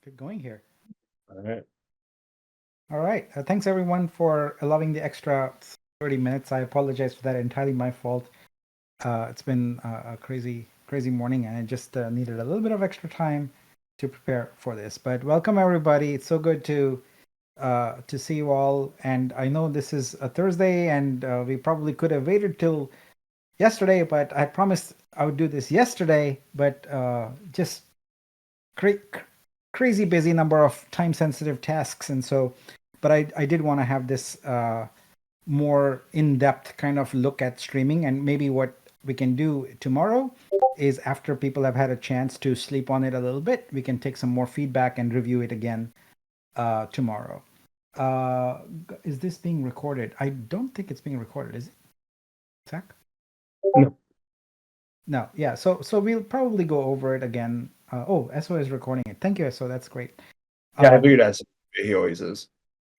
Get going here. All right. All right. Thanks everyone for allowing the extra 30 minutes. I apologize for that. Entirely my fault. It's been a crazy morning, and I just needed a little bit of extra time to prepare for this. But welcome everybody. It's so good to see you all. And I know this is a Thursday, and we probably could have waited till yesterday, but I promised I would do this yesterday. But just cra- crazy busy number of time sensitive tasks, and so but I did want to have this more in-depth kind of look at streaming, and maybe what we can do tomorrow is, after people have had a chance to sleep on it a little bit, we can take some more feedback and review it again tomorrow. uh is this being recorded? I don't think it's being recorded, is it, Zach? No. No, yeah. So we'll probably go over it again. Oh, SO is recording it. Thank you, SO. That's great. Yeah, I Um, figured as he always is.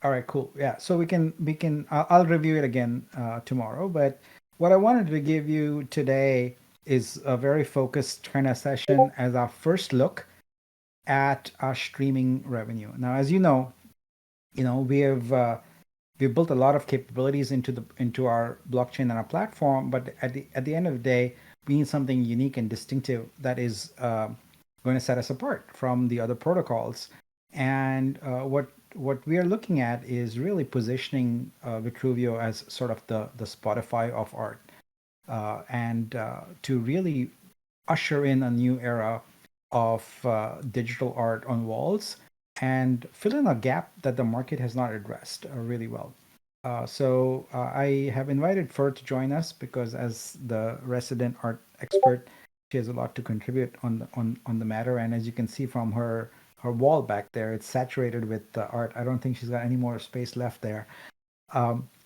all right, cool. Yeah. So we can. I'll review it again tomorrow. But what I wanted to give you today is a very focused kind of session as our first look at our streaming revenue. Now, as you know, we've built a lot of capabilities into our blockchain and our platform, but at the end of the day, we need something unique and distinctive that is going to set us apart from the other protocols. And what we are looking at is really positioning Vitruvio as sort of the Spotify of art, and to really usher in a new era of digital art on walls and fill in a gap that the market has not addressed really well. So I have invited Fer to join us because, as the resident art expert, she has a lot to contribute on the matter. And as you can see from her wall back there, it's saturated with art. I don't think she's got any more space left there.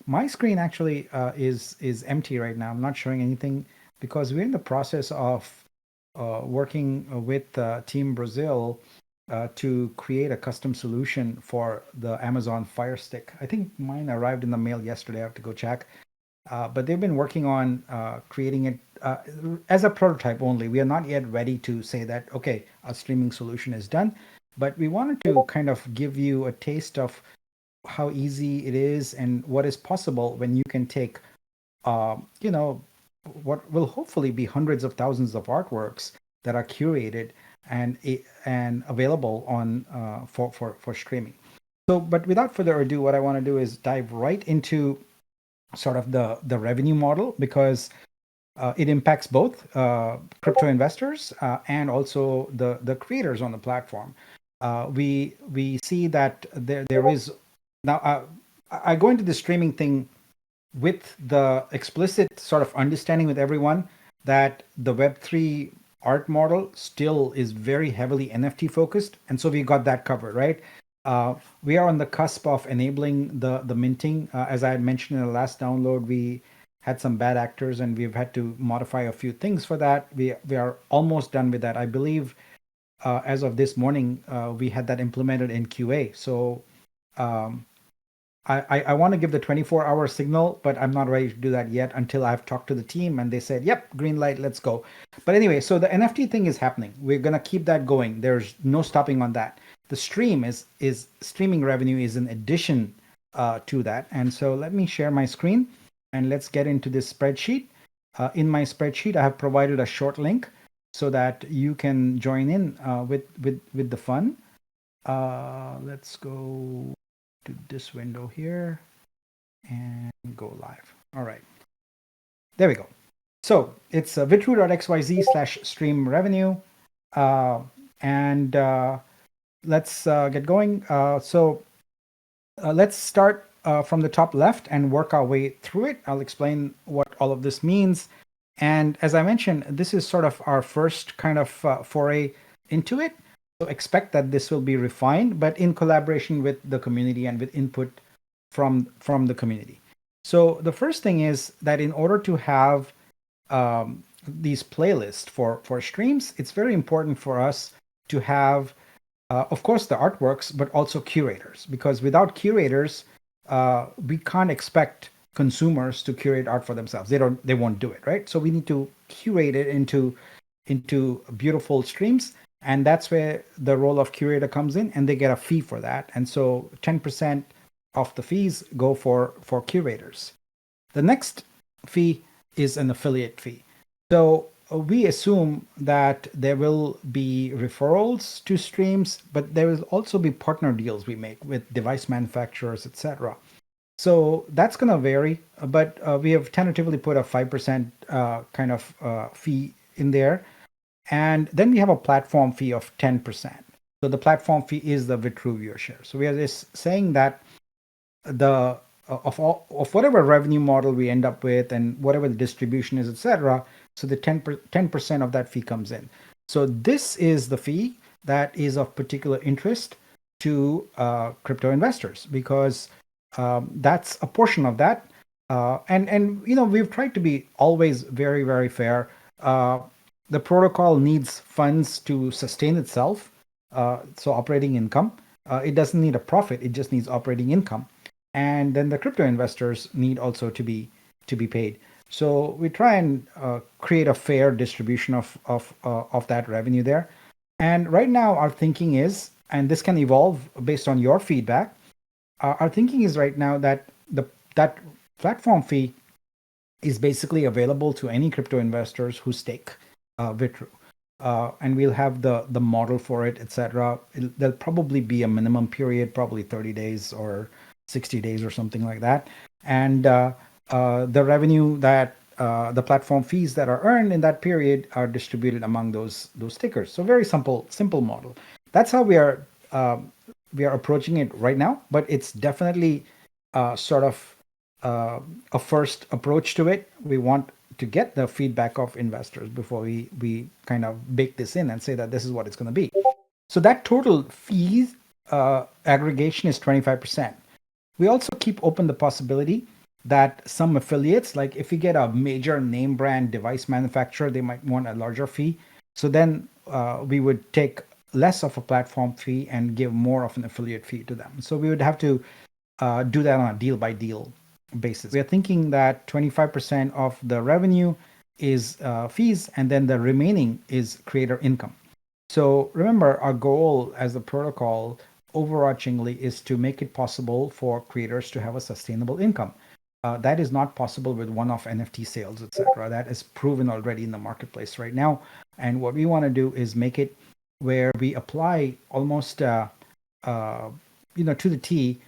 My screen actually is empty right now. I'm not showing anything because we're in the process of working with Team Brazil to create a custom solution for the Amazon Fire Stick. I think mine arrived in the mail yesterday. I have to go check. But they've been working on creating it as a prototype only. We are not yet ready to say that, okay, a streaming solution is done. But we wanted to kind of give you a taste of how easy it is and what is possible when you can take, you know, what will hopefully be hundreds of thousands of artworks that are curated and available on for streaming. So, but without further ado, what I want to do is dive right into sort of the revenue model, because it impacts both crypto investors and also the creators on the platform. We see that there is now. I go into the streaming thing with the explicit sort of understanding with everyone that the Web3 art model still is very heavily NFT focused. And so we got that covered, right? We are on the cusp of enabling the minting. As I had mentioned in the last download, we had some bad actors and we've had to modify a few things for that. We are almost done with that. I believe as of this morning, we had that implemented in QA. So um, I want to give the 24-hour signal, but I'm not ready to do that yet until I've talked to the team and they said, yep, green light, let's go. But anyway, so the NFT thing is happening. We're going to keep that going. There's no stopping on that. The streaming revenue is in addition to that. And so let me share my screen and let's get into this spreadsheet. In my spreadsheet, I have provided a short link so that you can join in with the fun. Let's go to this window here and go live. All right, there we go. So it's vitru.xyz/stream revenue. Uh, and let's get going. Let's start from the top left and work our way through it. I'll explain what all of this means. And as I mentioned, this is sort of our first kind of foray into it. So expect that this will be refined, but in collaboration with the community and with input from the community. So the first thing is that in order to have these playlists for streams, it's very important for us to have, of course, the artworks, but also curators, because without curators, we can't expect consumers to curate art for themselves. They won't do it, right? So we need to curate it into beautiful streams. And that's where the role of curator comes in, and they get a fee for that. And so 10% of the fees go for curators. The next fee is an affiliate fee. So we assume that there will be referrals to streams, but there will also be partner deals we make with device manufacturers, etc. So that's going to vary, but we have tentatively put a 5% kind of fee in there. And then we have a platform fee of 10%. So the platform fee is the VTRU share. So we are just saying that the of whatever revenue model we end up with and whatever the distribution is, etc. So the 10% of that fee comes in. So this is the fee that is of particular interest to crypto investors, because that's a portion of that. And we've tried to be always very, very fair. The protocol needs funds to sustain itself, so operating income. It doesn't need a profit; it just needs operating income. And then the crypto investors need also to be paid. So we try and create a fair distribution of that revenue there. And right now, our thinking is, and this can evolve based on your feedback. Our thinking is right now that that platform fee is basically available to any crypto investors who stake VTRU. And we'll have the model for it, etc. There'll probably be a minimum period, probably 30 days or 60 days or something like that. And the revenue that the platform fees that are earned in that period are distributed among those stakers. So very simple model. That's how we are approaching it right now. But it's definitely sort of a first approach to it. We want to get the feedback of investors before we kind of bake this in and say that this is what it's going to be. So that total fees aggregation is 25%. We also keep open the possibility that some affiliates, like if we get a major name brand device manufacturer, they might want a larger fee. So then we would take less of a platform fee and give more of an affiliate fee to them. So we would have to do that on a deal by deal basis. We are thinking that 25% of the revenue is fees, and then the remaining is creator income. So remember, our goal as a protocol overarchingly is to make it possible for creators to have a sustainable income. That is not possible with one-off NFT sales, etc. That is proven already in the marketplace right now. And what we want to do is make it where we apply almost, to the T,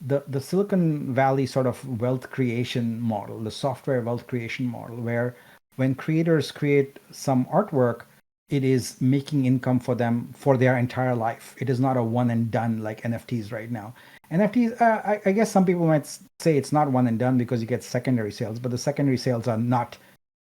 the Silicon Valley sort of wealth creation model, the software wealth creation model, where when creators create some artwork, it is making income for them for their entire life. It is not a one and done like NFTs right now. NFTs, I guess some people might say it's not one and done because you get secondary sales, but the secondary sales are not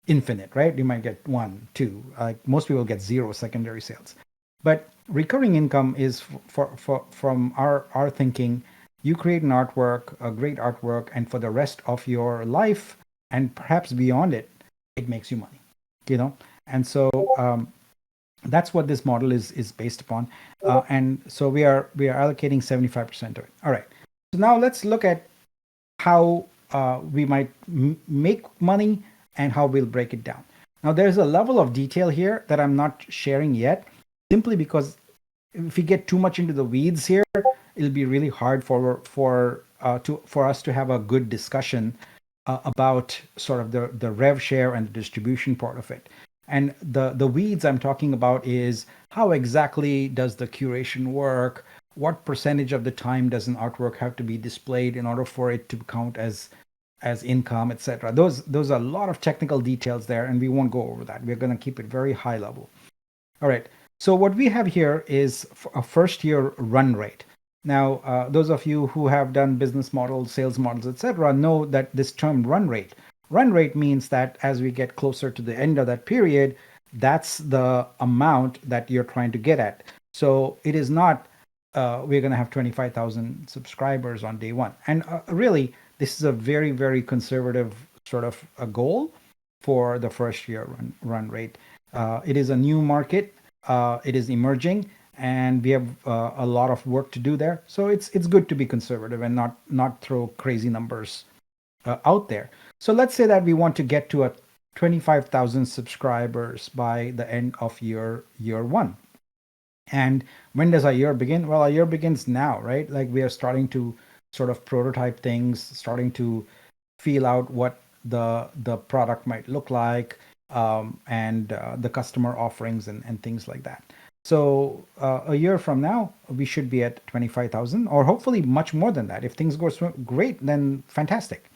infinite, right? You might get one, two. Like most people get zero secondary sales. But recurring income is from our thinking. You create an artwork, a great artwork, and for the rest of your life and perhaps beyond it, it makes you money. And so that's what this model is based upon. And so we are allocating 75% of it. All right. So now let's look at how we might make money and how we'll break it down. Now there's a level of detail here that I'm not sharing yet, simply because if we get too much into the weeds here, it'll be really hard for us to have a good discussion about sort of the rev share and the distribution part of it. And the weeds I'm talking about is how exactly does the curation work? What percentage of the time does an artwork have to be displayed in order for it to count as income, etc. Those are a lot of technical details there, and we won't go over that. We're going to keep it very high level. All right. So what we have here is a first year run rate. Now, those of you who have done business models, sales models, etc., know that this term run rate means that as we get closer to the end of that period, that's the amount that you're trying to get at. So it is not we're going to have 25,000 subscribers on day one. And really, this is a very, very conservative sort of a goal for the first year run rate. It is a new market. It is emerging, and we have a lot of work to do there. So it's good to be conservative and not throw crazy numbers out there. So let's say that we want to get to a 25,000 subscribers by the end of year one. And when does our year begin? Well, our year begins now, right? Like we are starting to sort of prototype things, starting to feel out what the product might look like, and the customer offerings and things like that. So a year from now, we should be at 25,000, or hopefully much more than that. If things go great, then fantastic.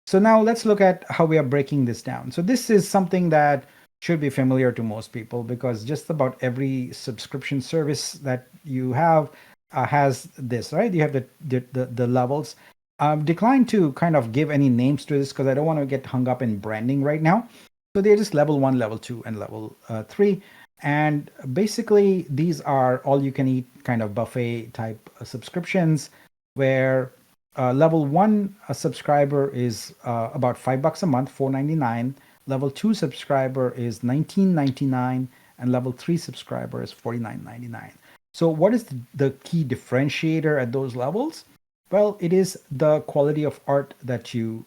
So now let's look at how we are breaking this down. So this is something that should be familiar to most people, because just about every subscription service that you have has this, right? You have the levels. Decline to kind of give any names to this because I don't want to get hung up in branding right now. So they're just level 1, level 2, and level 3. And basically, these are all you can eat kind of buffet type subscriptions, where level 1 a subscriber is about $5 a month, 4.99. Level 2 subscriber is 19.99, and level 3 subscriber is 49.99. So what is the key differentiator at those levels? Well, it is the quality of art that you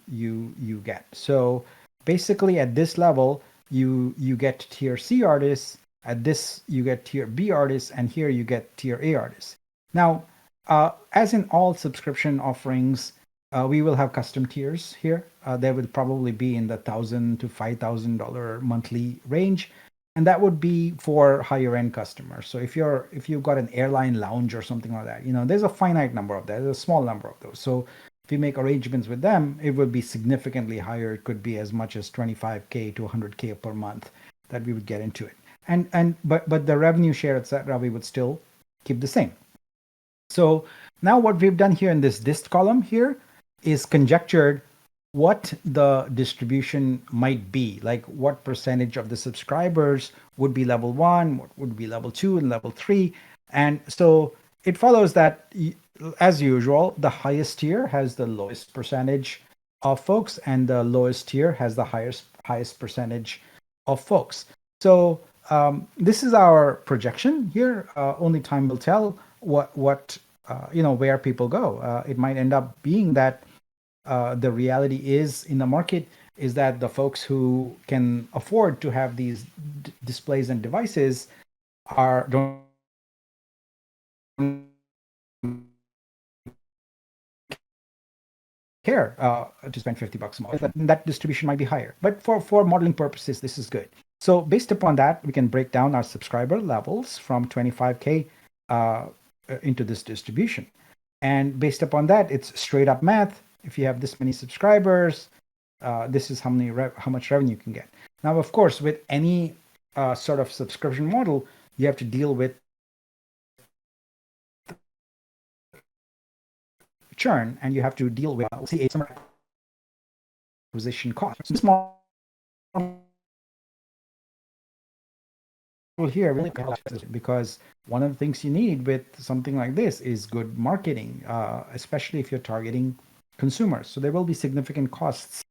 get. So basically at this level, you get tier C artists, at this you get tier B artists, and here you get tier A artists. Now, as in all subscription offerings, we will have custom tiers here. There will probably be in the $1,000 to $5,000 monthly range, and that would be for higher end customers. So if you've got an airline lounge or something like that, there's a finite number of that. There's a small number of those. So if you make arrangements with them, it would be significantly higher. It could be as much as 25K to 100K per month that we would get into it. But the revenue share, etc., we would still keep the same. So now what we've done here in this dist column here is conjectured what the distribution might be, like what percentage of the subscribers would be level 1, what would be level 2 and level 3. And so it follows that, as usual, the highest tier has the lowest percentage of folks, and the lowest tier has the highest percentage of folks. So this is our projection here. Only time will tell what where people go. It might end up being that the reality is in the market is that the folks who can afford to have these displays and devices don't care to spend $50 a month. That distribution might be higher, but for modeling purposes, this is good. So based upon that, we can break down our subscriber levels from 25K into this distribution. And based upon that, it's straight up math. If you have this many subscribers, this is how much revenue you can get. Now, of course, with any sort of subscription model, you have to deal with churn, and you have to deal with some acquisition cost. So this model here really helps, because one of the things you need with something like this is good marketing, especially if you're targeting consumers. So there will be significant costs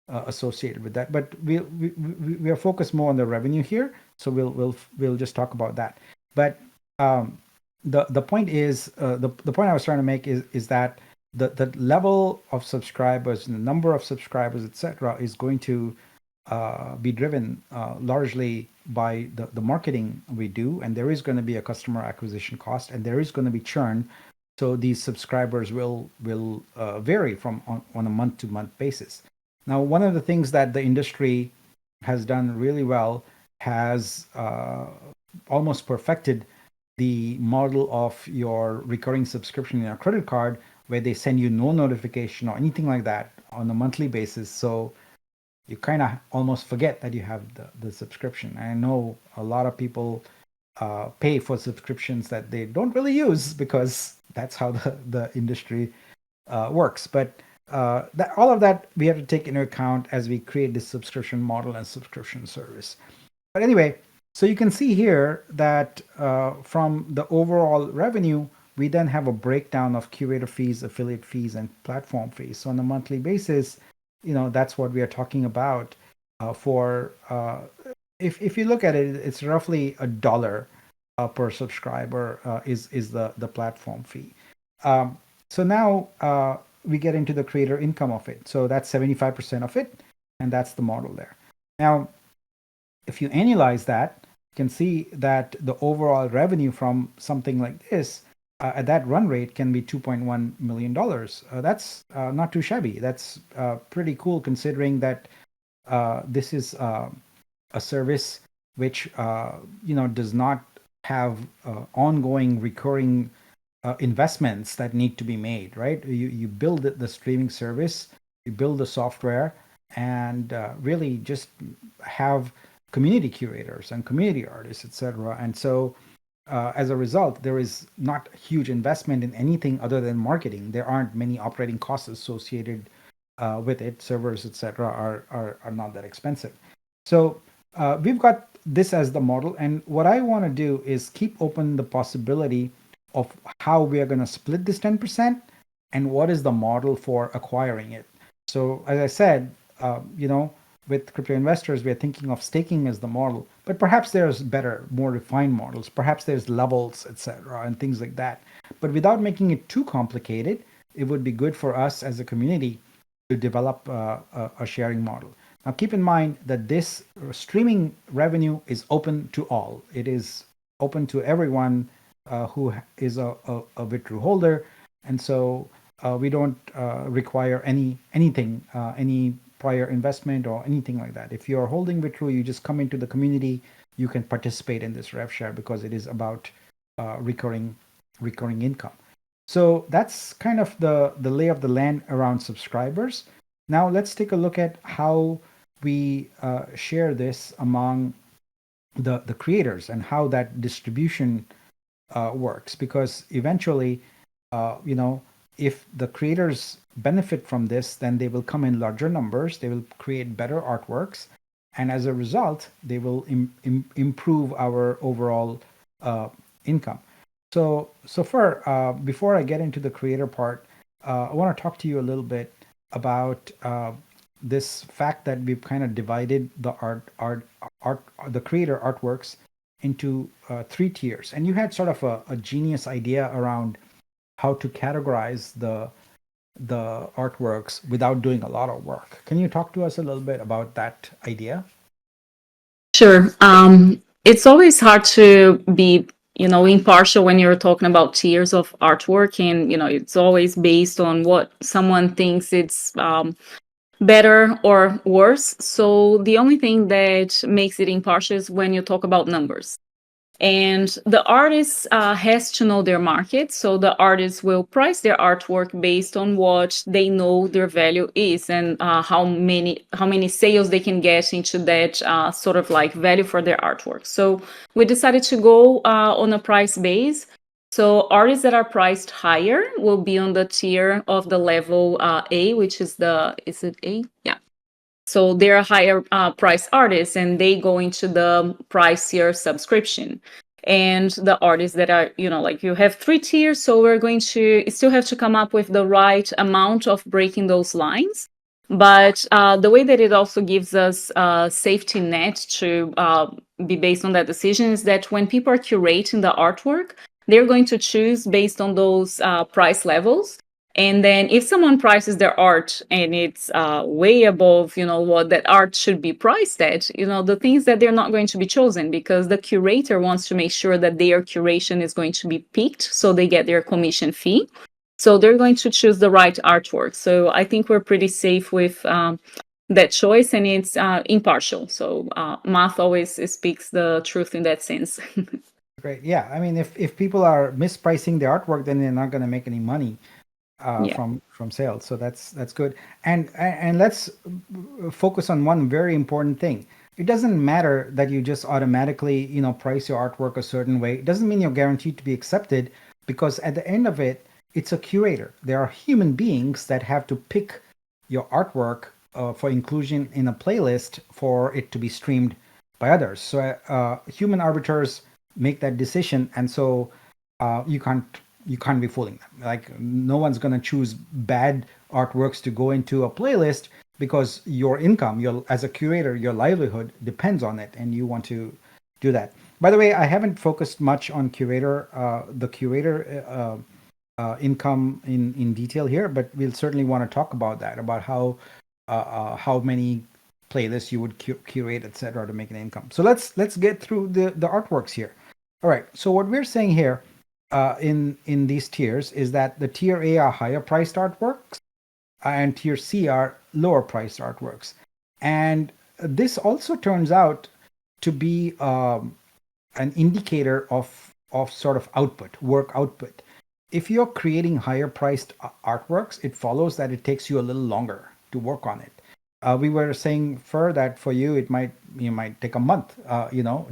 associated with that, but we are focused more on the revenue here, so we'll just talk about that. But the point is, the point I was trying to make is that the level of subscribers and the number of subscribers, etc., is going to be driven largely by the marketing we do, and there is going to be a customer acquisition cost, and there is going to be churn. So these subscribers will vary from on a month-to-month basis. Now, one of the things that the industry has done really well has almost perfected the model of your recurring subscription in your credit card, where they send you no notification or anything like that on a monthly basis. So you kind of almost forget that you have the subscription. I know a lot of people pay for subscriptions that they don't really use, because that's how the industry works. But all of that we have to take into account as we create this subscription model and subscription service. But anyway, so you can see here that from the overall revenue, we then have a breakdown of curator fees, affiliate fees, and platform fees. So on a monthly basis, that's what we are talking about. If you look at it, it's roughly $1 per subscriber is the platform fee. So now we get into the creator income of it. So that's 75% of it, and that's the model there. Now, if you annualize that, can see that the overall revenue from something like this at that run rate can be $2.1 million. That's not too shabby. That's pretty cool considering that this is a service which does not have ongoing recurring investments that need to be made, right? You build the streaming service, you build the software, and really just have community curators and community artists, etc. And so as a result, there is not huge investment in anything other than marketing. There aren't many operating costs associated with it. Servers, etc., are not that expensive. So we've got this as the model, and what I want to do is keep open the possibility of how we are going to split this 10% and what is the model for acquiring it. So as I said, with crypto investors, we are thinking of staking as the model, but perhaps there's better, more refined models. Perhaps there's levels, etc., and things like that. But without making it too complicated, it would be good for us as a community to develop a sharing model. Now, keep in mind that this streaming revenue is open to all. It is open to everyone who is a VTRU holder, and so we don't require anything, any prior investment or anything like that. If you're holding VTRU, you just come into the community, you can participate in this rev share because it is about recurring income. So that's kind of the lay of the land around subscribers. Now let's take a look at how we share this among the creators and how that distribution works. Because eventually, if the creators benefit from this, then they will come in larger numbers. They will create better artworks, and as a result, they will improve our overall income. So far, before I get into the creator part, I want to talk to you a little bit about this fact that we've kind of divided the the creator artworks into 3 tiers. And you had sort of a genius idea around how to categorize the artworks without doing a lot of work. Can you talk to us a little bit about that idea? Sure. It's always hard to be, impartial when you're talking about tiers of artwork, and it's always based on what someone thinks it's better or worse. So the only thing that makes it impartial is when you talk about numbers. And the artist has to know their market. So the artists will price their artwork based on what they know their value is, and how many sales they can get into that sort of like value for their artwork. So we decided to go on a price base. So artists that are priced higher will be on the tier of the level A, which is is it A? Yeah. So they're higher price artists, and they go into the pricier subscription. And the artists that are, like you have 3 tiers, so we're going to still have to come up with the right amount of breaking those lines. But the way that it also gives us a safety net to be based on that decision is that when people are curating the artwork, they're going to choose based on those price levels. And then if someone prices their art and it's way above, what that art should be priced at, the things that they're not going to be chosen, because the curator wants to make sure that their curation is going to be picked so they get their commission fee. So they're going to choose the right artwork. So I think we're pretty safe with that choice, and it's impartial. So math always speaks the truth in that sense. Great. Yeah. I mean, if people are mispricing the artwork, then they're not going to make any money Yeah. from sales. So that's good. And let's focus on one very important thing. It doesn't matter that you just automatically price your artwork a certain way. It doesn't mean you're guaranteed to be accepted, because at the end of it, it's a curator. There are human beings that have to pick your artwork for inclusion in a playlist for it to be streamed by others. So human arbiters make that decision, and so you can't be fooling them. Like, no one's going to choose bad artworks to go into a playlist, because your income, your as a curator, your livelihood depends on it, and you want to do that. By the way, I haven't focused much on the curator income in detail here, but we'll certainly want to talk about that, about how many playlists you would curate, etc., to make an income. So let's get through the artworks here. All right. So what we're saying here in these tiers is that the tier A are higher priced artworks, and tier C are lower priced artworks. And this also turns out to be an indicator of sort of output, work output. If you're creating higher priced artworks, it follows that it takes you a little longer to work on it. We were saying that for you, you might take a month,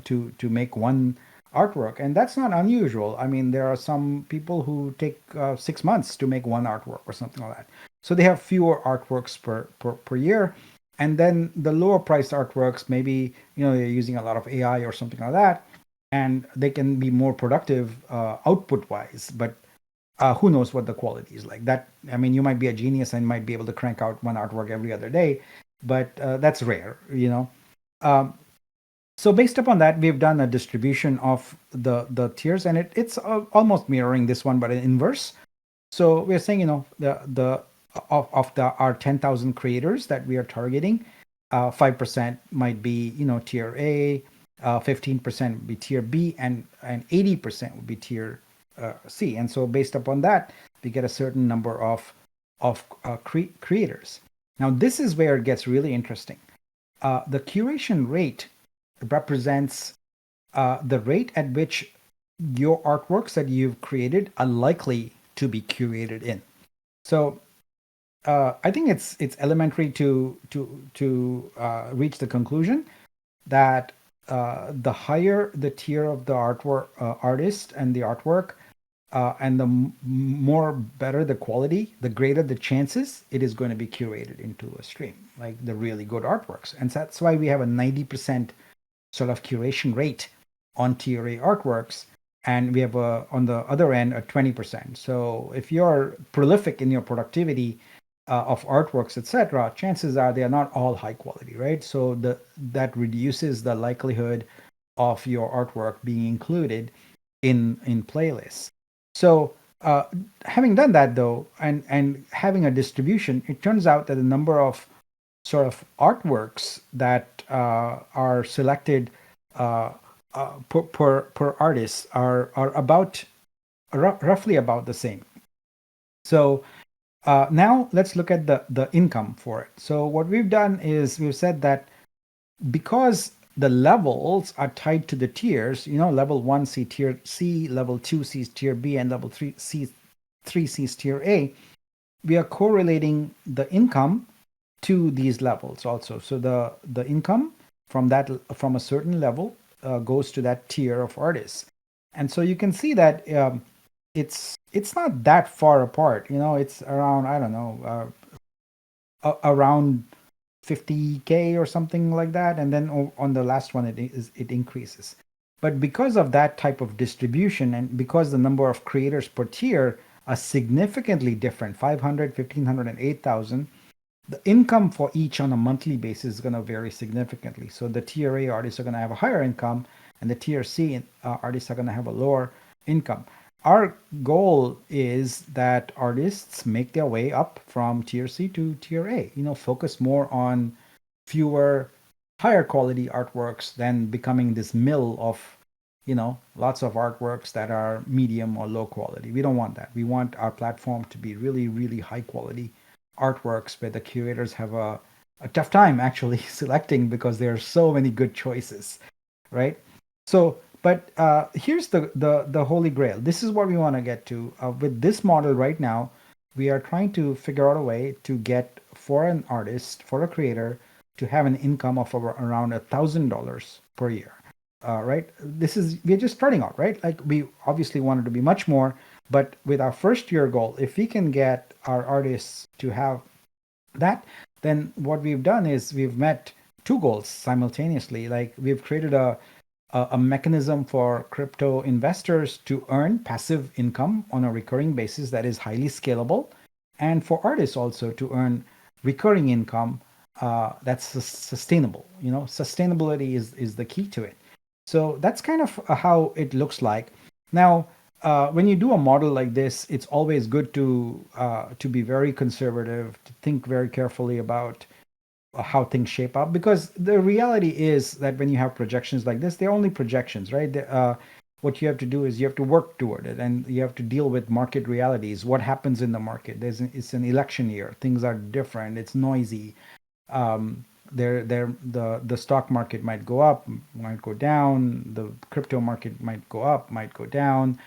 to make one artwork, and that's not unusual. I mean, there are some people who take 6 months to make one artwork or something like that. So they have fewer artworks per year. And then the lower priced artworks, maybe they're using a lot of AI or something like that, and they can be more productive output wise. But who knows what the quality is like? That, I mean, you might be a genius and might be able to crank out one artwork every other day, but that's rare. So based upon that, we've done a distribution of the tiers, and it's almost mirroring this one, but in inverse. So we're saying, the our 10,000 creators that we are targeting, 5% might be, tier A, 15% would be tier B, and 80% would be tier C. And so based upon that, we get a certain number of creators. Now, this is where it gets really interesting. The curation rate represents the rate at which your artworks that you've created are likely to be curated in. So I think it's elementary to reach the conclusion that the higher the tier of the artwork artist and the artwork, and the more better the quality, the greater the chances it is going to be curated into a stream, like the really good artworks. And that's why we have a 90% sort of curation rate on tier A artworks, and we have on the other end a 20%. So if you're prolific in your productivity of artworks, etc., chances are they are not all high quality, right? So that reduces the likelihood of your artwork being included in playlists. So having done that though, and having a distribution, it turns out that the number of sort of artworks that are selected per artist are about roughly about the same. So now let's look at the income for it. So what we've done is we've said that because the levels are tied to the tiers, level 1 C tier C, level 2 C is tier B, and level 3 C is tier A, we are correlating the income to these levels also. So the income from a certain level goes to that tier of artists. And so you can see that it's not that far apart. It's around, I don't know, around 50K or something like that, and then on the last one it increases. But because of that type of distribution, and because the number of creators per tier are significantly different, 500, 1,500, and 8,000, the income for each on a monthly basis is going to vary significantly. So the tier A artists are going to have a higher income, and the tier C artists are going to have a lower income. Our goal is that artists make their way up from tier C to tier A, focus more on fewer, higher quality artworks than becoming this mill of, lots of artworks that are medium or low quality. We don't want that. We want our platform to be really, really high quality artworks where the curators have a tough time actually selecting because there are so many good choices, right? So, but here's the holy grail. This is what we want to get to. With this model right now, we are trying to figure out a way to get for an artist, for a creator, to have an income of around $1,000 per year. Right? We're just starting out, right? Like we obviously wanted to be much more, but with our first year goal, if we can get our artists to have that, then what we've done is we've met two goals simultaneously. Like we've created a mechanism for crypto investors to earn passive income on a recurring basis that is highly scalable, and for artists also to earn recurring income that's sustainable. Sustainability is the key to it. So that's kind of how it looks like. Now, when you do a model like this, it's always good to be very conservative, to think very carefully about how things shape up, because the reality is that when you have projections like this, they're only projections, right? What you have to do is you have to work toward it, and you have to deal with market realities. What happens in the market? It's an election year. Things are different. It's noisy. The stock market might go up, might go down. The crypto market might go up, might go down.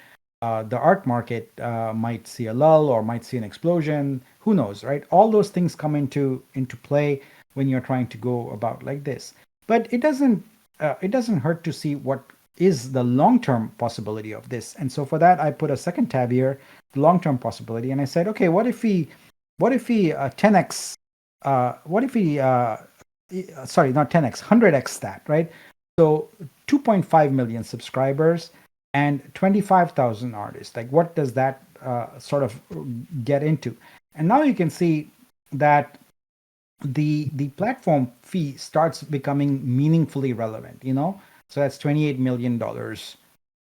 The art market might see a lull or might see an explosion. Who knows, right? All those things come into play when you're trying to go about like this. But it doesn't hurt to see what is the long-term possibility of this. And so for that, I put a second tab here, the long-term possibility, and I said, okay, what if we 10x, what if we sorry, not 10x, 100x that, right? So 2.5 million subscribers and 25,000 artists. Like, what does that sort of get into? And now you can see that the platform fee starts becoming meaningfully relevant. So that's $28 million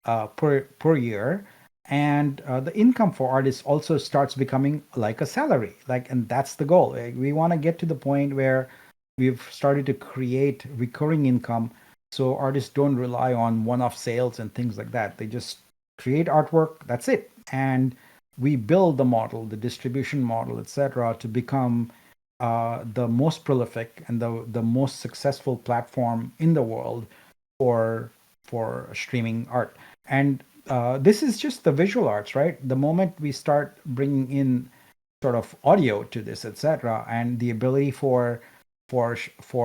per year, and the income for artists also starts becoming like a salary. And that's the goal. We want to get to the point where we've started to create recurring income, so artists don't rely on one-off sales and things like that. They just create artwork, that's it, and we build the model, the distribution model, etc., to become the most prolific and the most successful platform in the world for streaming art. And this is just the visual arts, right? The moment we start bringing in sort of audio to this, etc., and the ability for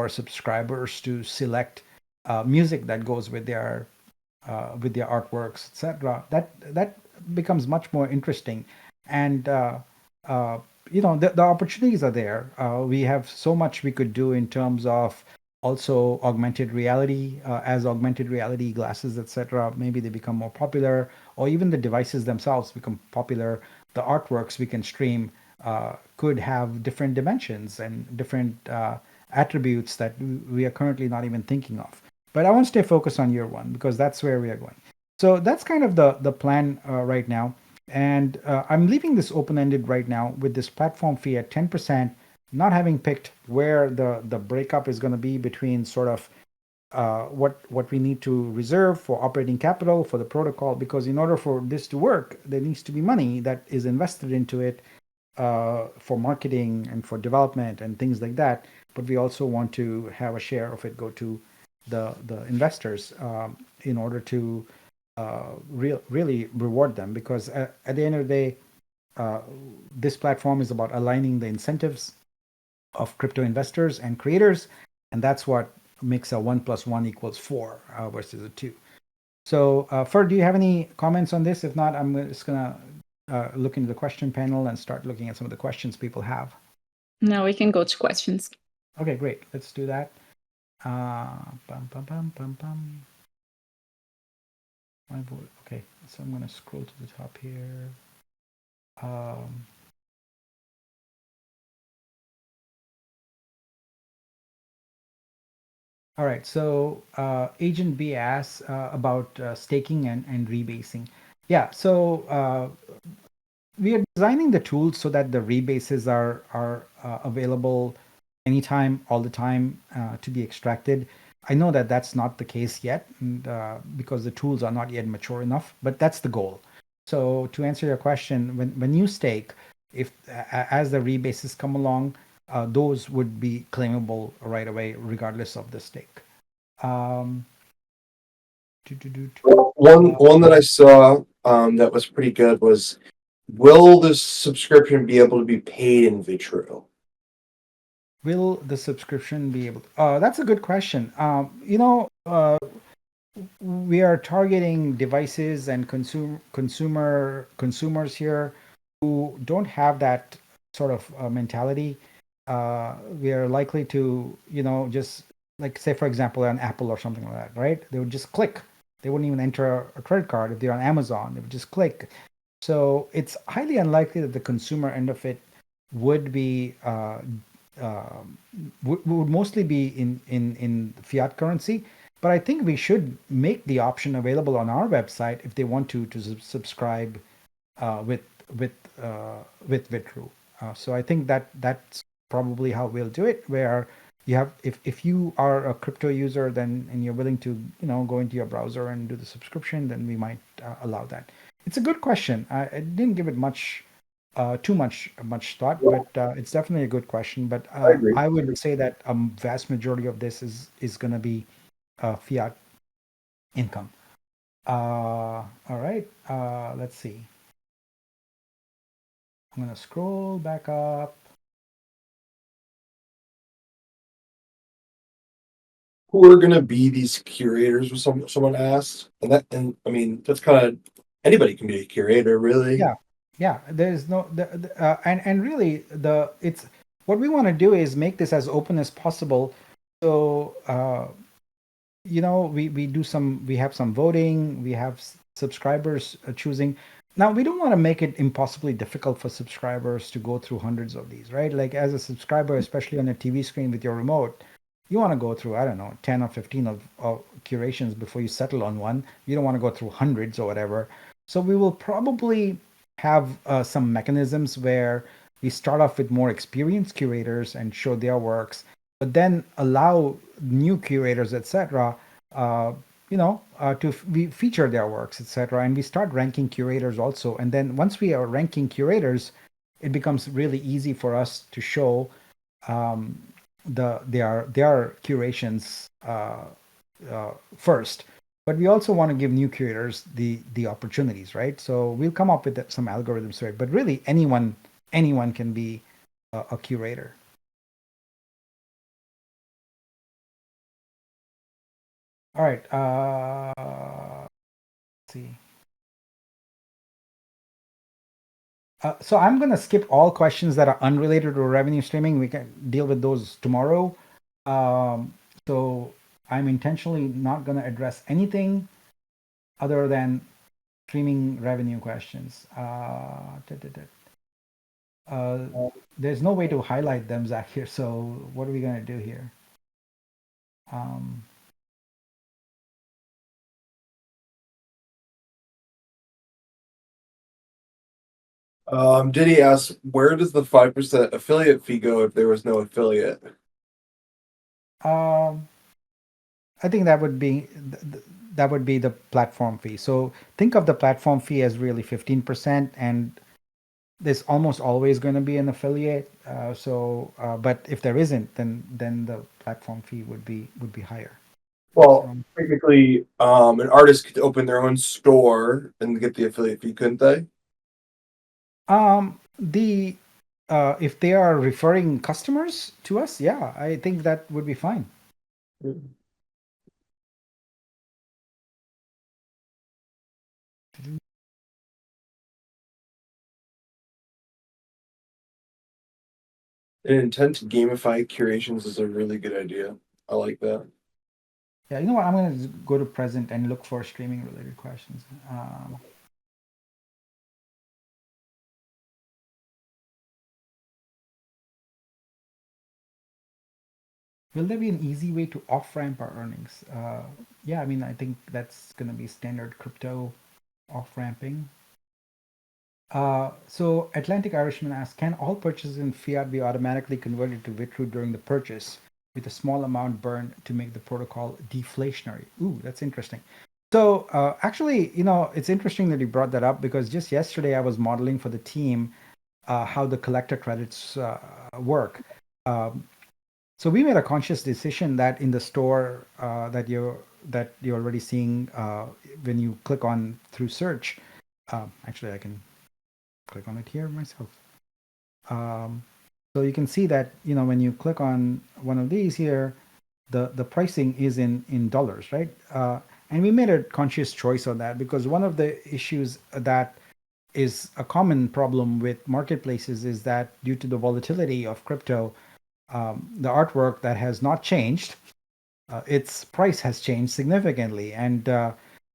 subscribers to select music that goes with their artworks, etc., that becomes much more interesting. And uh, the opportunities are there. We have so much we could do in terms of also augmented reality, as augmented reality glasses, etc., maybe they become more popular, or even the devices themselves become popular. The artworks we can stream could have different dimensions and different attributes that we are currently not even thinking of. But I want to stay focused on year one, because that's where we are going. So that's kind of the plan right now. And I'm leaving this open ended right now with this platform fee at 10%, not having picked where the breakup is going to be between sort of what we need to reserve for operating capital for the protocol, because in order for this to work, there needs to be money that is invested into it for marketing and for development and things like that. But we also want to have a share of it go to the investors, in order to really reward them, because at the end of the day, this platform is about aligning the incentives of crypto investors and creators, and that's what makes a 1+1 = 4 versus a 2. So, Fer, do you have any comments on this? If not, I'm just gonna look into the question panel and start looking at some of the questions people have. Now we can go to questions. Okay, great. Let's do that. Bum, bum, bum, bum, bum. My vote. Okay, so I'm going to scroll to the top here. All right, so Agent B asks about staking and rebasing. Yeah, so we are designing the tools so that the rebases are available anytime, all the time, to be extracted. I know that that's not the case yet, and, because the tools are not yet mature enough, but that's the goal. So to answer your question, when you stake, if as the rebases come along, those would be claimable right away, regardless of the stake. Um, One that I saw that was pretty good was, will the subscription be able to be paid in VTRU? Will the subscription be able to? That's a good question. We are targeting devices and consumers here who don't have that sort of mentality. We are likely to, just like, say, for example, on Apple or something like that, right? They would just click. They wouldn't even enter a credit card. If they're on Amazon, they would just click. So it's highly unlikely that the consumer end of it would be would mostly be in fiat currency. But I think we should make the option available on our website if they want to subscribe with with VTRU. So I think that's probably how we'll do it, where you have, if you are a crypto user, then and you're willing to go into your browser and do the subscription, then we might allow that. It's a good question. I didn't give it too much thought, but it's definitely a good question. But I agree. I would say that a vast majority of this is going to be fiat income. All right. Let's see. I'm going to scroll back up. Who are going to be these curators? Was someone asked, and I mean that's kind of anybody can be a curator, really. Yeah, there's no and really it's what we want to do is make this as open as possible. So we have some voting, we have subscribers choosing. Now we don't want to make it impossibly difficult for subscribers to go through hundreds of these, right? Like as a subscriber, especially on a TV screen with your remote, you want to go through, I don't know, 10 or 15 of curations before you settle on one. You don't want to go through hundreds or whatever. So we will probably have some mechanisms where we start off with more experienced curators and show their works, but then allow new curators, etc., we feature their works, etc., and we start ranking curators also. And then once we are ranking curators, it becomes really easy for us to show um, their curations first. But we also want to give new curators the opportunities, right? So we'll come up with some algorithms for it. But really, anyone can be a curator. All right. Let's see. So I'm going to skip all questions that are unrelated to revenue streaming. We can deal with those tomorrow. So I'm intentionally not going to address anything other than streaming revenue questions. There's no way to highlight them, Zach, here. So what are we going to do here? Um, Diddy asked, where does the 5% affiliate fee go if there was no affiliate? um, I think that would be the platform fee. So think of the platform fee as really 15%, and there's almost always going to be an affiliate. But if there isn't, then the platform fee would be higher. Well, So, technically, an artist could open their own store and get the affiliate fee, couldn't they? the if they are referring customers to us, yeah, I think that would be fine. An intent to gamify curations is a really good idea. I like that. Yeah, you know what? I'm going to go to present and look for streaming related questions. Will there be an easy way to off ramp our earnings? Yeah, I mean, I think that's going to be standard crypto off ramping. So Atlantic Irishman asks, can all purchases in fiat be automatically converted to VTRU during the purchase with a small amount burned to make the protocol deflationary? Ooh, that's interesting. So actually, it's interesting that you brought that up, because just yesterday I was modeling for the team how the collector credits work. Um, so we made a conscious decision that in the store that you're already seeing when you click on through search. Actually, I can click on it here myself. So you can see that when you click on one of these here, the pricing is in dollars, right? And we made a conscious choice on that because one of the issues that is a common problem with marketplaces is that due to the volatility of crypto, the artwork that has not changed, its price has changed significantly, and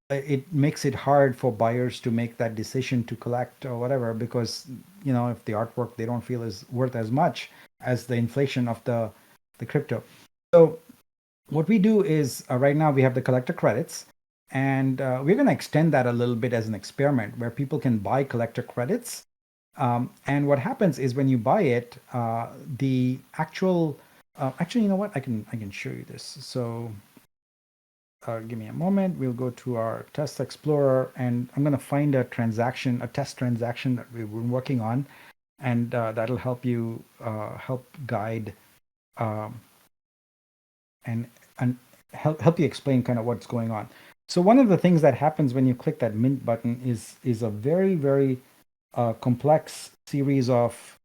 it makes it hard for buyers to make that decision to collect or whatever, because if the artwork they don't feel is worth as much as the inflation of the crypto. So what we do is right now we have the collector credits, and we're going to extend that a little bit as an experiment where people can buy collector credits. And what happens is when you buy it, the actual Actually, you know what? I can show you this. So give me a moment. We'll go to our test explorer, and I'm going to find a test transaction that we've been working on, and that'll help you help guide um, and help you explain kind of what's going on. So one of the things that happens when you click that mint button is a very complex series of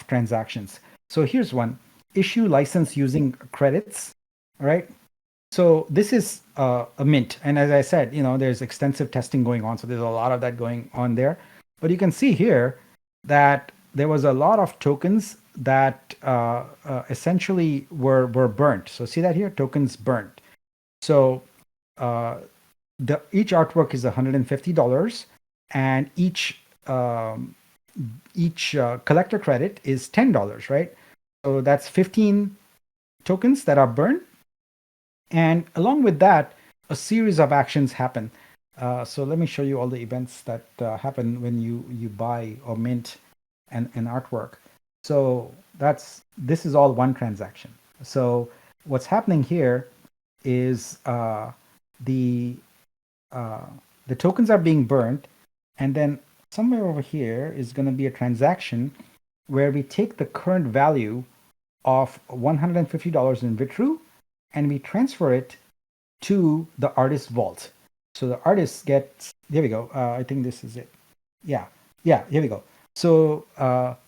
transactions. So here's one: issue license using credits. All right. So this is a mint, and as I said, there's extensive testing going on. So there's a lot of that going on there. But you can see here that there was a lot of tokens that essentially were burnt. So see that here, tokens burnt. So uh, each artwork is $150, and each collector credit is $10, right? So that's 15 tokens that are burned, and along with that, a series of actions happen. So let me show you all the events that happen when you buy or mint an artwork. So this is all one transaction. So what's happening here is the the tokens are being burnt, and then somewhere over here is going to be a transaction where we take the current value of $150 in VTRU and we transfer it to the artist vault. So the artist gets, there we go. I think this is it. Yeah. Here we go. So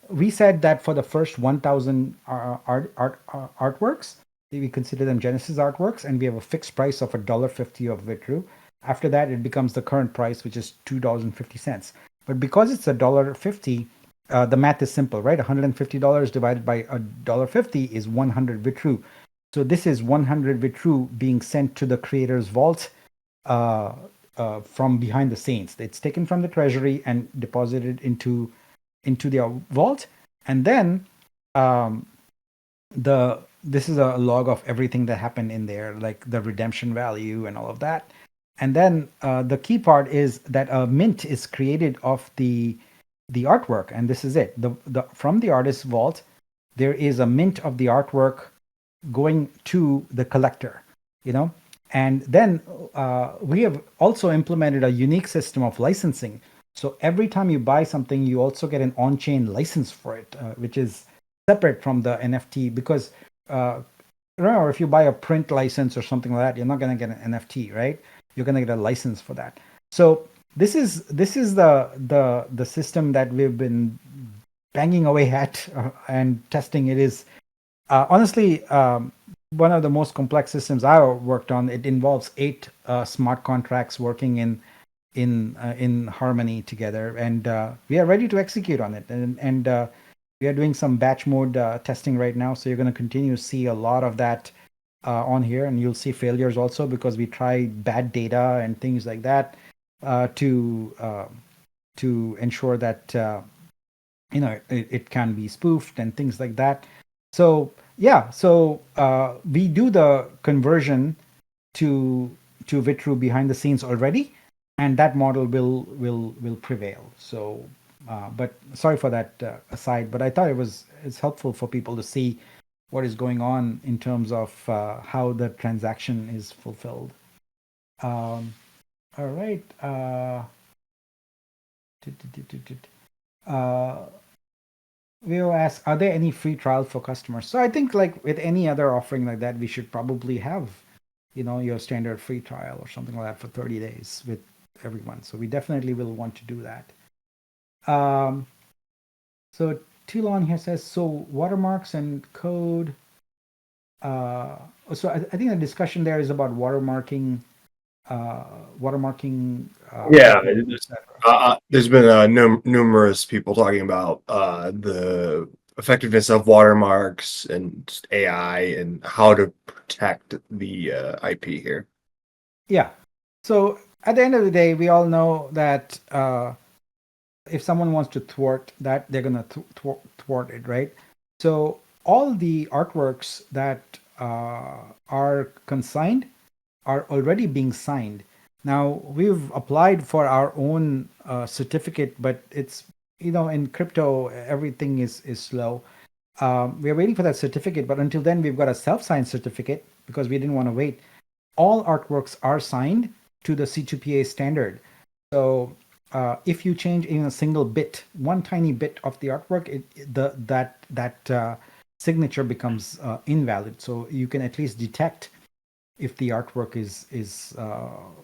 we said that for the first 1,000 artworks, we consider them Genesis artworks, and we have a fixed price of $1.50 of VTRU. After that, it becomes the current price, which is $2.50. But because it's $1.50, the math is simple, right? $150 divided by $1.50 is 100 VTRU. So this is 100 VTRU being sent to the creator's vault from behind the scenes. It's taken from the treasury and deposited into their vault, and then this is a log of everything that happened in there, like the redemption value and all of that. And then the key part is that a mint is created of the artwork, and this is it. From the artist's vault, there is a mint of the artwork going to the collector, and then we have also implemented a unique system of licensing. So every time you buy something, you also get an on-chain license for it, which is separate from the NFT. Because remember, if you buy a print license or something like that, you're not going to get an NFT, right? You're going to get a license for that. So this is the system that we've been banging away at and testing. It is honestly one of the most complex systems I worked on. It involves 8 smart contracts working in harmony together, and we are ready to execute on it. And we are doing some batch mode testing right now, so you're going to continue to see a lot of that on here, and you'll see failures also because we try bad data and things like that to ensure that it can be spoofed and things like that. So yeah, so we do the conversion to VTRU behind the scenes already, and that model will prevail. So, but sorry for that aside. But I thought it's helpful for people to see what is going on in terms of how the transaction is fulfilled. All right. We'll ask, are there any free trials for customers? So I think like with any other offering like that, we should probably have, your standard free trial or something like that for 30 days with everyone. So we definitely will want to do that. So Tilon here says, so watermarks and code. So I think the discussion there is about watermarking. Yeah, there's been numerous people talking about the effectiveness of watermarks and AI and how to protect the IP here. Yeah. So at the end of the day, we all know that if someone wants to thwart that, they're going to thwart it, right? So all the artworks that are consigned are already being signed. Now we've applied for our own certificate, but it's in crypto everything is slow. We are waiting for that certificate, but until then, we've got a self-signed certificate because we didn't want to wait. All artworks are signed to the C2PA standard. So if you change even a single bit, one tiny bit of the artwork, that signature becomes invalid. So you can at least detect if the artwork is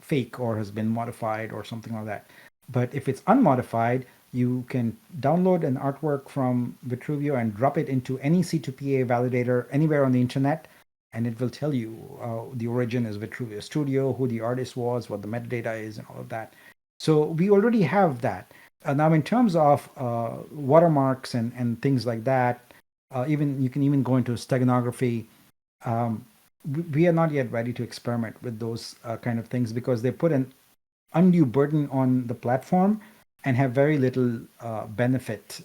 fake or has been modified or something like that. But if it's unmodified, you can download an artwork from VTRU and drop it into any C2PA validator anywhere on the internet, and it will tell you the origin is VTRU Studio, who the artist was, what the metadata is, and all of that. So we already have that. Now, in terms of watermarks and things like that, even you can even go into steganography. Um, we are not yet ready to experiment with those kind of things because they put an undue burden on the platform and have very little benefit.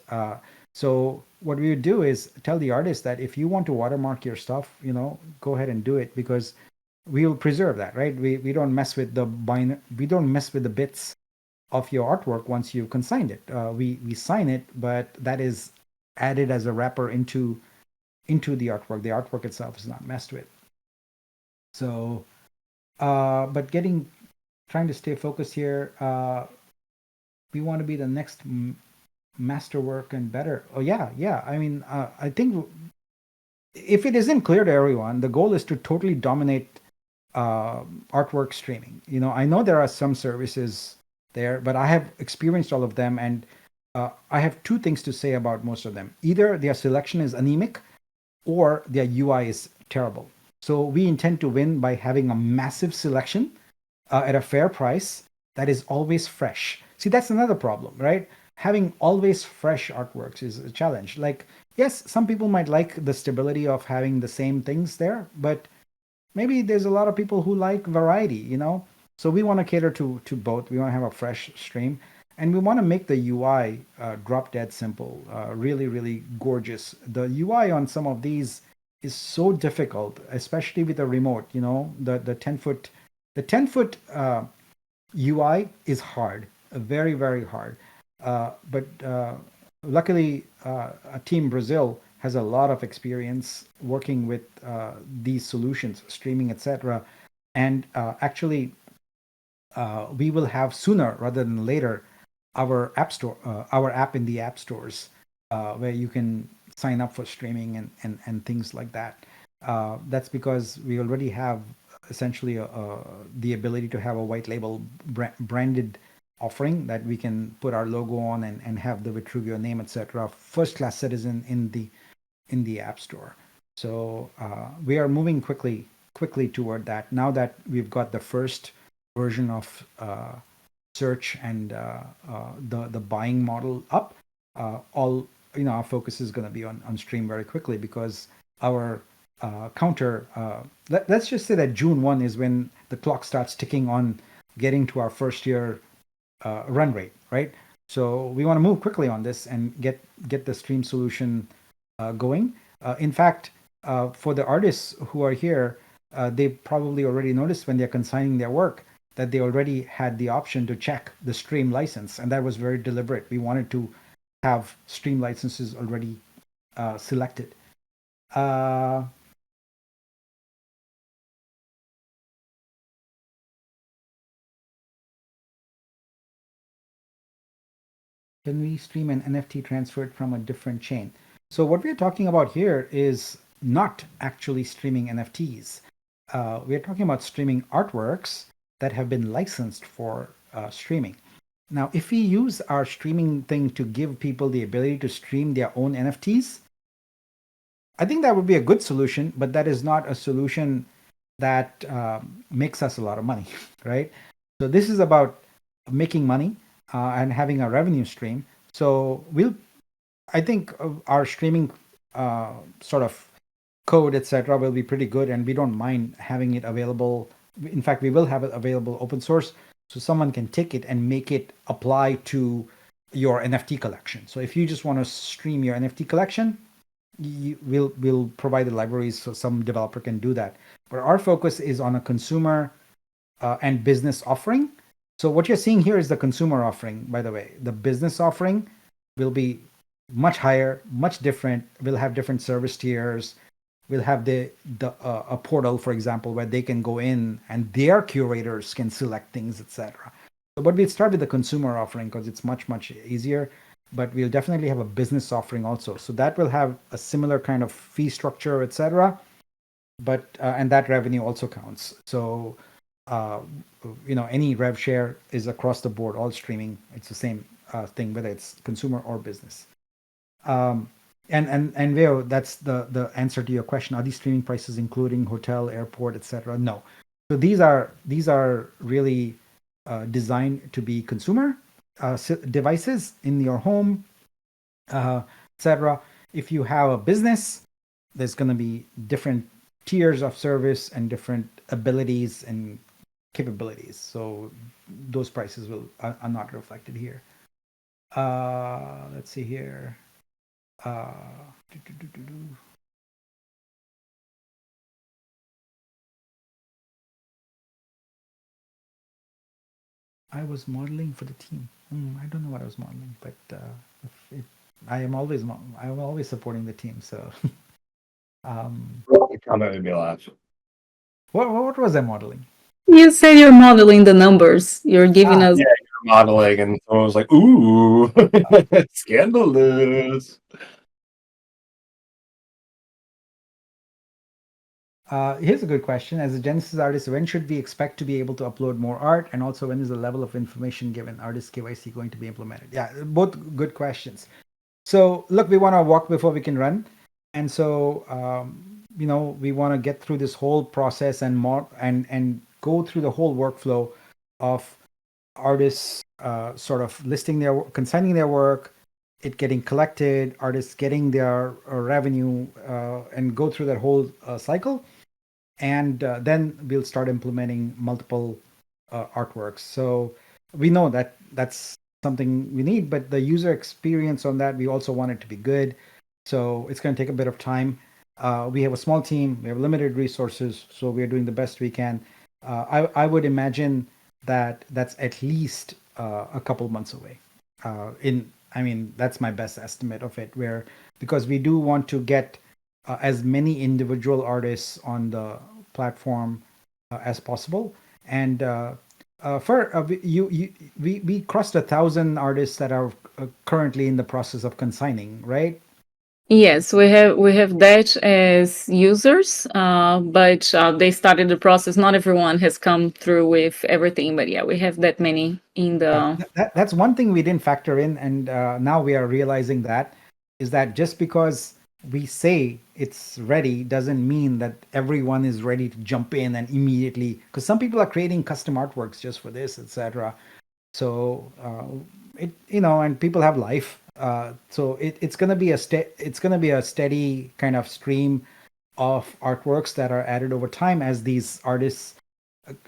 So what we would do is tell the artist that if you want to watermark your stuff, go ahead and do it because we will preserve that, right? We don't mess with we don't mess with the bits of your artwork once you consigned it. We sign it, but that is added as a wrapper into the artwork. The artwork itself is not messed with. So, but trying to stay focused here. We want to be the next masterwork and better. Oh yeah. I mean, I think if it isn't clear to everyone, the goal is to totally dominate artwork streaming. I know there are some services there, but I have experienced all of them, and I have two things to say about most of them. Either their selection is anemic, or their UI is terrible. So we intend to win by having a massive selection at a fair price that is always fresh. See, that's another problem, right? Having always fresh artworks is a challenge. Like, yes, some people might like the stability of having the same things there, but maybe there's a lot of people who like variety. So we want to cater to both. We want to have a fresh stream, and we want to make the UI drop dead simple, really, really gorgeous. The UI on some of these is so difficult, especially with a remote. The 10-foot UI is hard, very, very hard. But luckily, Team Brazil has a lot of experience working with these solutions, streaming, etc. And actually, we will have sooner rather than later our app in the app stores, where you can sign up for streaming and things like that. That's because we already have essentially the ability to have a white label branded offering that we can put our logo on and have the VTRU name, etc. First class citizen in the app store. So we are moving quickly toward that. Now that we've got the first version of search and the buying model up, our focus is going to be on stream very quickly because our counter. Let's just say that June 1 is when the clock starts ticking on getting to our first year run rate, right? So we want to move quickly on this and get the stream solution going. In fact, for the artists who are here, they probably already noticed when they're consigning their work that they already had the option to check the stream license, and that was very deliberate. We wanted to have stream licenses already selected. Can we stream an NFT transferred from a different chain? So what we're talking about here is not actually streaming NFTs. We're talking about streaming artworks that have been licensed for streaming. Now, if we use our streaming thing to give people the ability to stream their own NFTs, I think that would be a good solution, but that is not a solution that makes us a lot of money, right? So this is about making money and having a revenue stream. So I think our streaming sort of code, etc., will be pretty good, and we don't mind having it available. In fact, we will have it available open source, so someone can take it and make it apply to your NFT collection. So if you just want to stream your NFT collection, we'll provide the libraries so some developer can do that. But our focus is on a consumer and business offering. So what you're seeing here is the consumer offering, by the way. The business offering will be much higher, much different. We'll have different service tiers. We'll have the a portal, for example, where they can go in and their curators can select things, etc. So, but we'll start with the consumer offering because it's much easier. But we'll definitely have a business offering also. So that will have a similar kind of fee structure, etc. But and that revenue also counts. So uh, any rev share is across the board, all streaming. It's the same thing, whether it's consumer or business. Um, and Veo, that's the answer to your question. Are these streaming prices including hotel, airport, etc.? No. So these are really designed to be consumer devices in your home, etc. If you have a business, there's going to be different tiers of service and different abilities and capabilities. So those prices are not reflected here. Let's see here. Uh, do, do, do, do, do. I was modeling for the team. I don't know what I was modeling, but I'm always supporting the team. So, Comment made me laugh. what was I modeling? You say you're modeling the numbers. You're giving us. Yeah, you're modeling, and someone was like, "Ooh, scandalous." Here's a good question. As a Genesis artist, when should we expect to be able to upload more art? And also, when is the level of information given artist KYC going to be implemented? Yeah, both good questions. So, look, we want to walk before we can run. And so, we want to get through this whole process and more and go through the whole workflow of artists sort of consigning their work, it getting collected, artists getting their revenue, and go through that whole cycle, and then we'll start implementing multiple artworks. So we know that that's something we need, but the user experience on that, we also want it to be good. So it's going to take a bit of time. We have a small team, we have limited resources, so we are doing the best we can. I would imagine that that's at least a couple months away. That's my best estimate of it. Where because we do want to get as many individual artists on the platform as possible. And for we crossed 1,000 artists that are currently in the process of consigning, right? Yes, we have that as users, but they started the process. Not everyone has come through with everything, but yeah, we have that many in the. That's one thing we didn't factor in, and now we are realizing that is that just because we say it's ready doesn't mean that everyone is ready to jump in and immediately, because some people are creating custom artworks just for this, etc. So and people have life. So it's gonna be a steady kind of stream of artworks that are added over time as these artists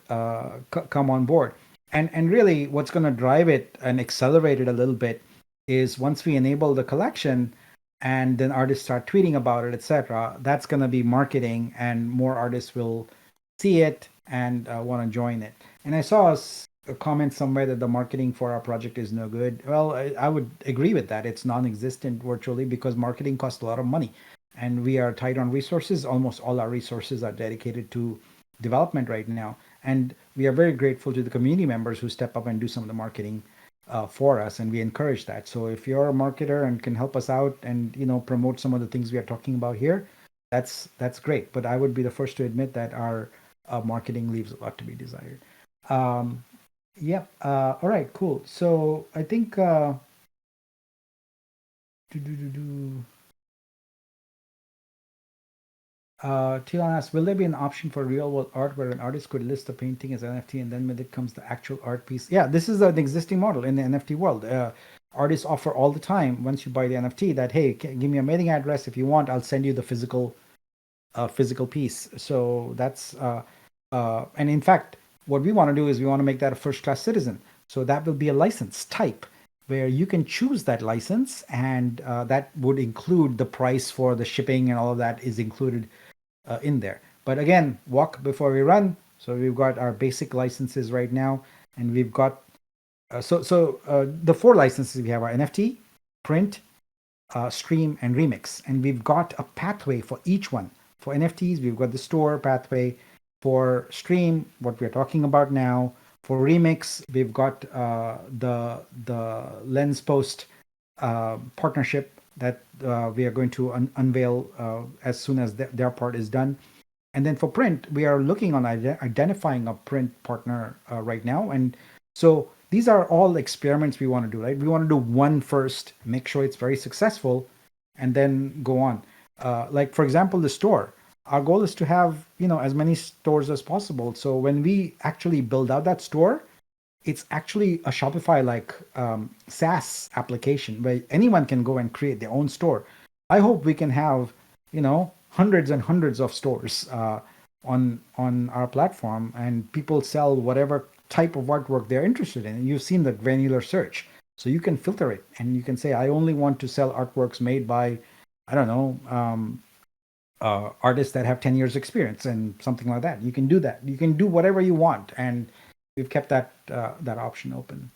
come on board. And really, what's going to drive it and accelerate it a little bit is once we enable the collection, and then artists start tweeting about it, etc. That's going to be marketing, and more artists will see it and want to join it. And I saw a comment somewhere that the marketing for our project is no good. Well, I would agree with that. It's non-existent virtually because marketing costs a lot of money, and we are tight on resources. Almost all our resources are dedicated to development right now, and we are very grateful to the community members who step up and do some of the marketing for us, and we encourage that. So if you're a marketer and can help us out and promote some of the things we are talking about here, that's great. But I would be the first to admit that our marketing leaves a lot to be desired. um, yep. All right, cool. So I think do, do, do, do. Tilan asks, will there be an option for real world art where an artist could list the painting as NFT and then when it comes the actual art piece? Yeah, this is an existing model in the NFT world. Artists offer all the time once you buy the NFT that, hey, give me a mailing address if you want, I'll send you the physical piece. So that's and in fact, what we want to do is we want to make that a first class citizen. So that will be a license type where you can choose that license, and that would include the price for the shipping and all of that is included in there. But again, walk before we run. So we've got our basic licenses right now, and we've got the four licenses we have are NFT, print, stream, and remix. And we've got a pathway for each one. For NFTs, we've got the store pathway. For stream, what we're talking about now. For remix, we've got the Lens Post partnership that we are going to unveil as soon as their part is done. And then for print, we are looking on identifying a print partner right now. And so these are all experiments we want to do, right? We want to do one first, make sure it's very successful, and then go on. Like for example, the store. Our goal is to have as many stores as possible. So when we actually build out that store, it's actually a Shopify like SaaS application where anyone can go and create their own store. I hope we can have hundreds and hundreds of stores on our platform, and people sell whatever type of artwork they're interested in. And you've seen the granular search, so you can filter it and you can say, I only want to sell artworks made by, I don't know, artists that have 10 years experience and something like that. You can do that. You can do whatever you want, and we've kept that option open.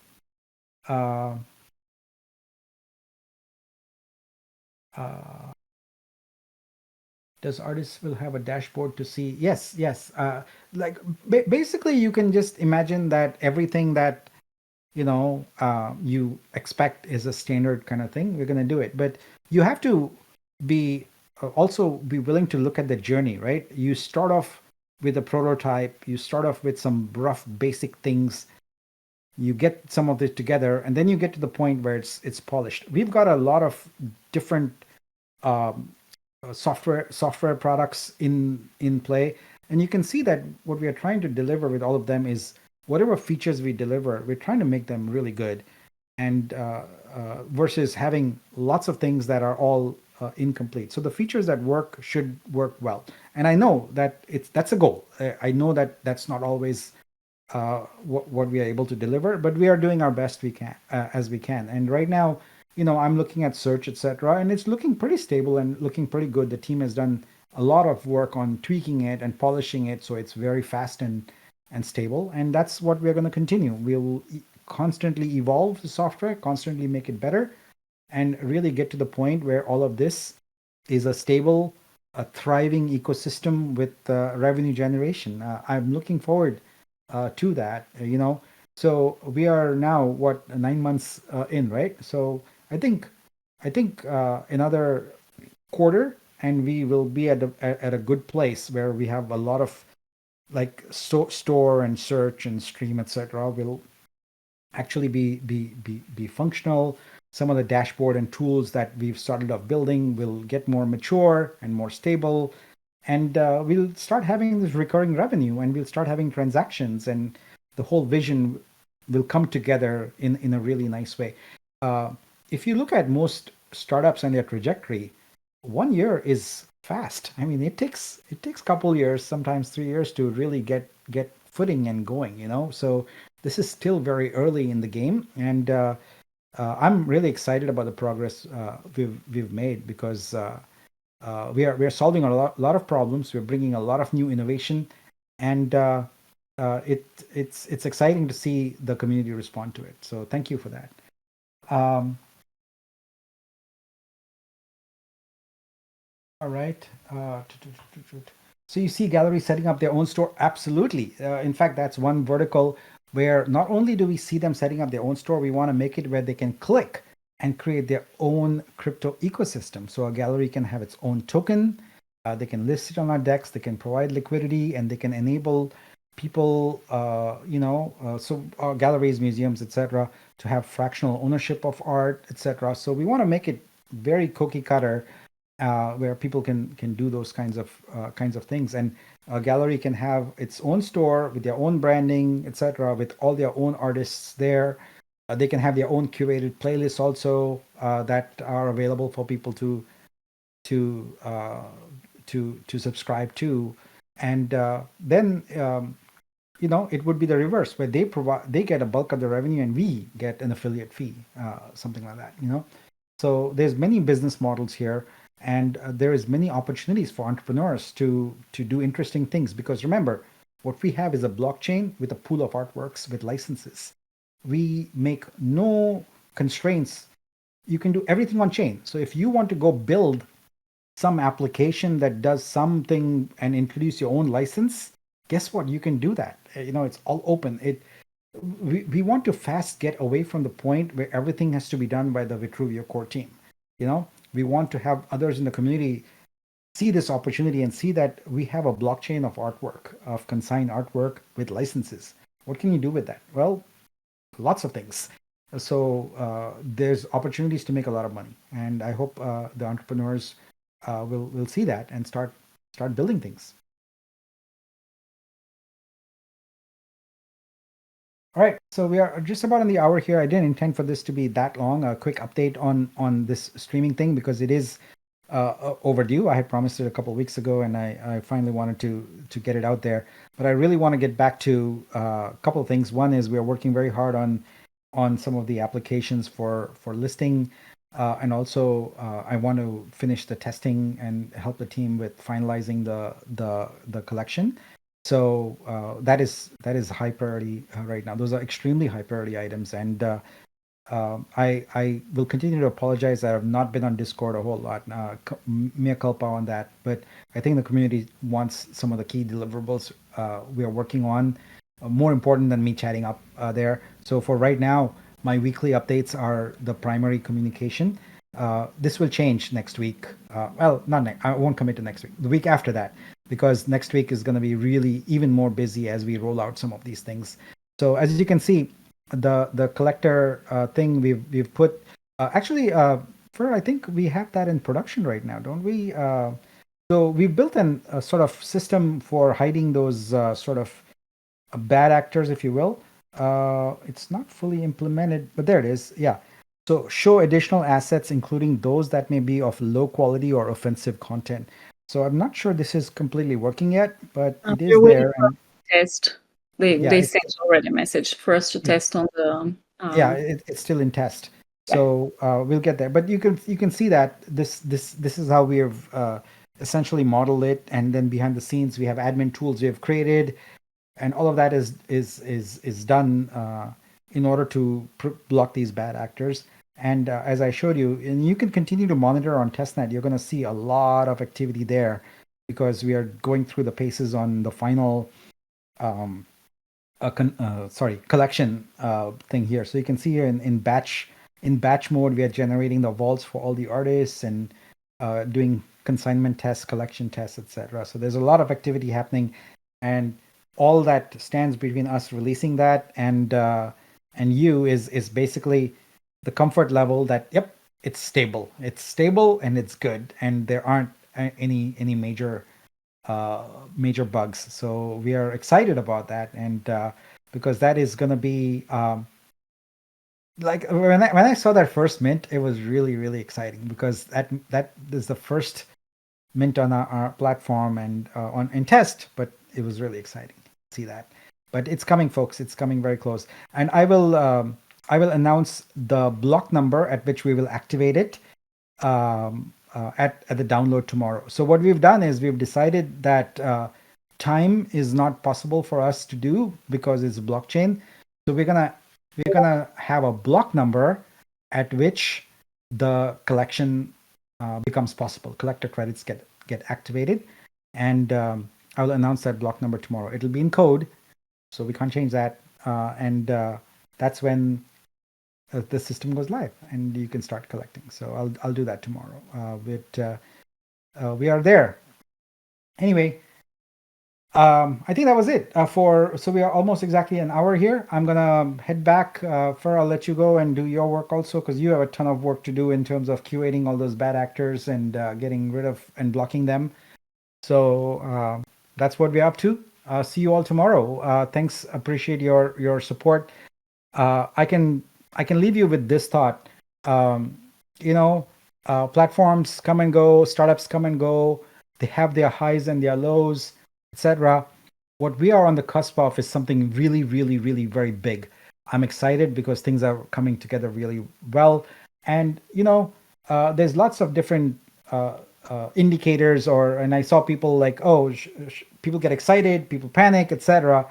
Does artists will have a dashboard to see? Yes. Like basically, you can just imagine that everything that you expect is a standard kind of thing. We're going to do it, but you have to be also be willing to look at the journey, right? You start off with a prototype. You start off with some rough basic things. You get some of this together, and then you get to the point where it's polished. We've got a lot of different software products in play, and you can see that what we are trying to deliver with all of them is whatever features we deliver, we're trying to make them really good, and versus having lots of things that are all incomplete. So the features that work should work well, and I know that that's a goal. I know that that's not always what we are able to deliver, but we are doing our best we can as we can. And right now, I'm looking at search, etc., and it's looking pretty stable and looking pretty good. The team has done a lot of work on tweaking it and polishing it so it's very fast and stable. And that's what we're going to continue. We'll constantly evolve the software, constantly make it better, and really get to the point where all of this is a stable, a thriving ecosystem with revenue generation. I'm looking forward to that. So we are now 9 months in, right? So I think another quarter, and we will be at a good place where we have a lot of like store and search and stream, etc. will actually be functional. Some of the dashboard and tools that we've started off building will get more mature and more stable, and we'll start having this recurring revenue, and we'll start having transactions, and the whole vision will come together in a really nice way. If you look at most startups and their trajectory, 1 year is fast. I mean, it takes a couple years, sometimes 3 years, to really get footing and going. So this is still very early in the game, and I'm really excited about the progress we've made, because we are solving a lot of problems. We're bringing a lot of new innovation, and it's exciting to see the community respond to it. So thank you for that. All right. So you see galleries setting up their own store? Absolutely. In fact, that's one vertical where not only do we see them setting up their own store, we want to make it where they can click and create their own crypto ecosystem. So a gallery can have its own token. They can list it on our DEX. They can provide liquidity, and they can enable people, galleries, museums, etc., to have fractional ownership of art, etc. So we want to make it very cookie cutter, where people can do those kinds of things. And a gallery can have its own store with their own branding, etc., with all their own artists there. They can have their own curated playlists also that are available for people to subscribe to. And then it would be the reverse, where they get a bulk of the revenue and we get an affiliate fee, something like that. So there's many business models here, and there is many opportunities for entrepreneurs to do interesting things, because remember, what we have is a blockchain with a pool of artworks with licenses. We make no constraints you can do everything on chain. So if you want to go build some application that does something and introduce your own license, guess what? You can do that. It's all open. We want to fast get away from the point where everything has to be done by the VTRU core team. We want to have others in the community see this opportunity and see that we have a blockchain of artwork, of consigned artwork with licenses. What can you do with that? Well, lots of things. So there's opportunities to make a lot of money, and I hope the entrepreneurs will see that and start building things. All right, so we are just about on the hour here. I didn't intend for this to be that long. A quick update on this streaming thing because it is overdue. I had promised it a couple of weeks ago, and I finally wanted to get it out there. But I really want to get back to a couple of things. One is we are working very hard on some of the applications for listing, and also I want to finish the testing and help the team with finalizing the collection. So that is high priority right now. Those are extremely high priority items, and I will continue to apologize that I've not been on Discord a whole lot. Mea culpa on that, but I think the community wants some of the key deliverables we are working on, more important than me chatting up there. So for right now, my weekly updates are the primary communication. This will change next week. Well, not next. I won't commit to next week. The week after that, because next week is going to be really even more busy as we roll out some of these things. So as you can see, the collector thing we've put actually I think we have that in production right now, don't we? So we've built a sort of system for hiding those sort of bad actors, if you will. It's not fully implemented, but there it is. Yeah. So show additional assets, including those that may be of low quality or offensive content. So I'm not sure this is completely working yet, but it is there. And test. They sent already a message for us to test on the. It's still in test. So we'll get there. But you can see that this is how we have essentially modeled it, and then behind the scenes we have admin tools we have created, and all of that is done in order to block these bad actors. And as I showed you, and you can continue to monitor on testnet, you're going to see a lot of activity there because we are going through the paces on the final collection thing here. So you can see here in batch mode, we are generating the vaults for all the artists and doing consignment tests, collection tests, etc. So there's a lot of activity happening, and all that stands between us releasing that and you is basically the comfort level that it's stable and it's good, and there aren't any major bugs. So we are excited about that, and because that is going to be like when I saw that first mint, it was really, really exciting because that is the first mint on our platform and in test, but it was really exciting to see that. But it's coming, folks. It's coming very close, and I will announce the block number at which we will activate it at the download tomorrow. So what we've done is we've decided that time is not possible for us to do because it's blockchain. So we're gonna have a block number at which the collection becomes possible. Collector credits get activated, and I will announce that block number tomorrow. It'll be in code, so we can't change that, and that's when the system goes live and you can start collecting. So I'll do that tomorrow. But we are there. Anyway, I think that was it so we are almost exactly an hour here. I'm gonna head back. I'll let you go and do your work also, because you have a ton of work to do in terms of curating all those bad actors and getting rid of and blocking them. So that's what we're up to. See you all tomorrow. Thanks. Appreciate your support. I can leave you with this thought. Platforms come and go, startups come and go. They have their highs and their lows, etc. What we are on the cusp of is something really, really, really very big. I'm excited because things are coming together really well. And, there's lots of different indicators, and I saw people like, people get excited, people panic, etc.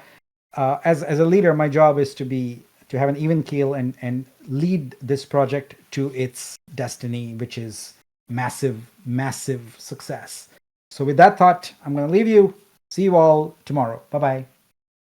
As a leader, my job is to be to have an even keel and lead this project to its destiny, which is massive success. So with that thought, I'm going to leave you. See you all tomorrow. Bye bye.